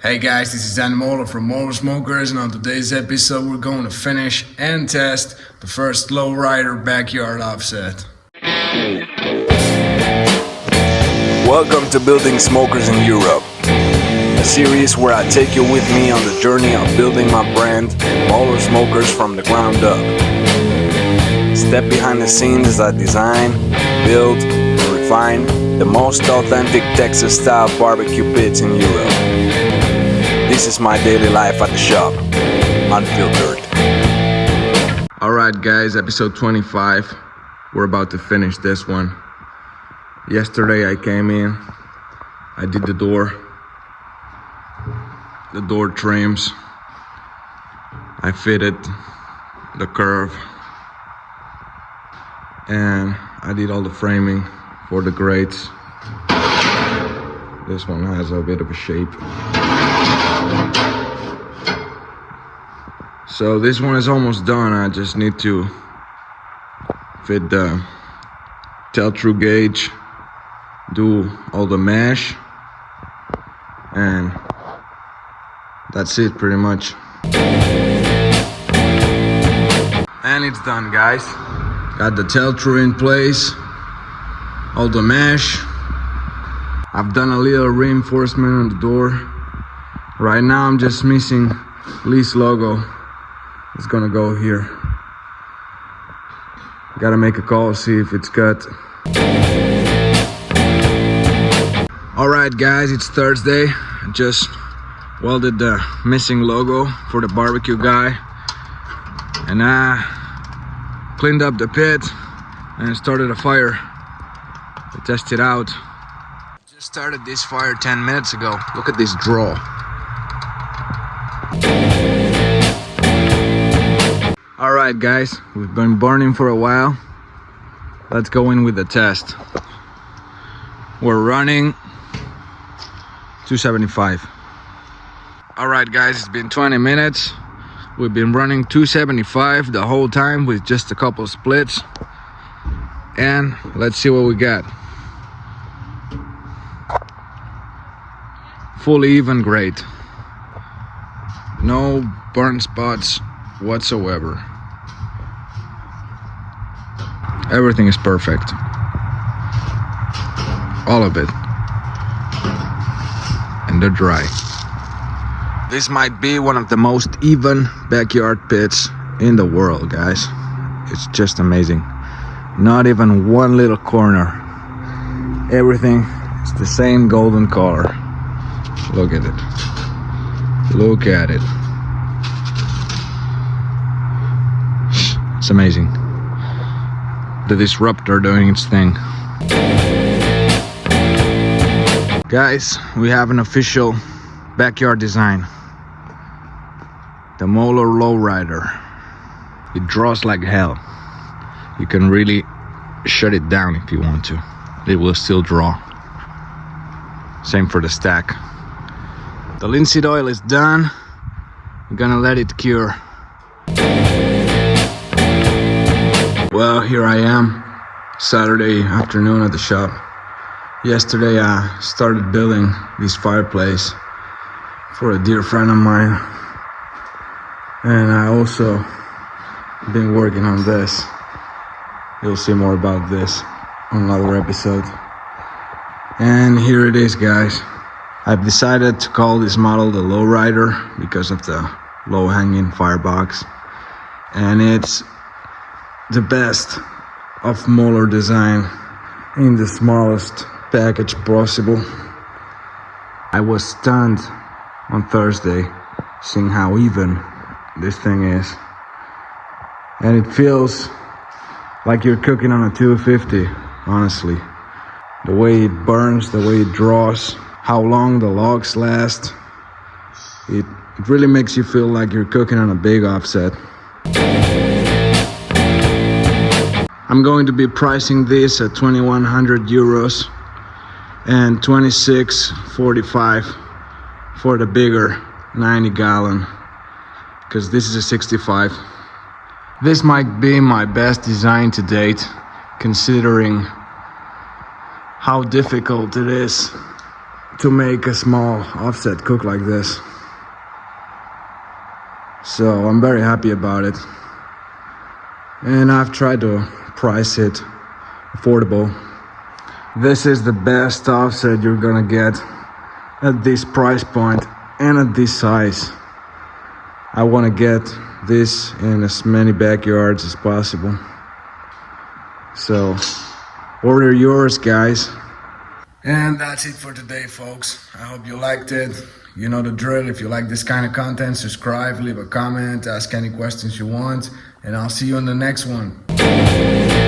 Hey guys, this is Moller from Moller Smokers, and on today's episode we're going to finish and test the first Lowrider Backyard Offset. Welcome to Building Smokers in Europe, a series where I take you with me on the journey of building my brand, Moller Smokers, from the ground up. Step behind the scenes as I design, build, and refine the most authentic Texas-style barbecue pits in Europe. This is my daily life at the shop, unfiltered. Alright guys, episode 25. We're about to finish this one. Yesterday I came in, I did the door trims, I fitted the curve, and I did all the framing for the grates. This one has a bit of a shape. So this one is almost done. I just need to fit the tell-through gauge, do all the mesh, and that's it pretty much. And it's done, guys. Got the tell-through in place, all the mesh. I've done a little reinforcement on the door. Right now I'm just missing Lee's logo. It's gonna go here. Gotta make a call, see if it's cut. Alright guys, it's Thursday. I just welded the missing logo for the BBQ Guy, and I cleaned up the pit and started a fire to test it out. Just started this fire 10 minutes ago. Look at this draw. Alright guys, we've been burning for a while. Let's go in with the test. We're running 275. Alright guys, it's been 20 minutes. We've been running 275 the whole time with just a couple splits. And let's see what we got. Fully even grate. No burn spots whatsoever. Everything is perfect. All of it. And they're dry. This might be one of the most even backyard pits in the world, guys. It's just amazing. Not even one little corner. Everything is the same golden color. Look at it. Look at it. It's amazing. The disruptor doing its thing. Guys, we have an official backyard design. The Moller Lowrider. It draws like hell. You can really shut it down if you want to. It will still draw. Same for the stack. The linseed oil is done. I'm gonna let it cure. Well, here I am, Saturday afternoon at the shop. Yesterday I started building this fireplace for a dear friend of mine. And I also been working on this. You'll see more about this on another episode. And here it is, guys. I've decided to call this model the Lowrider because of the low-hanging firebox. And it's the best of Moller design in the smallest package possible. I was stunned on Thursday seeing how even this thing is. And it feels like you're cooking on a 250, honestly. The way it burns, the way it draws, how long the logs last. It really makes you feel like you're cooking on a big offset. I'm going to be pricing this at 2,100 euros and 26.45 for the bigger 90 gallon, because this is a 65. This might be my best design to date, considering how difficult it is to make a small offset cook like this. So I'm very happy about it. And I've tried to price it affordable. This is the best offset you're gonna get at this price point and at this size. I wanna get this in as many backyards as possible. So order yours, guys. And that's it for today, folks. I hope you liked it. You know the drill. If you like this kind of content, subscribe, leave a comment, ask any questions you want, and I'll see you in the next one.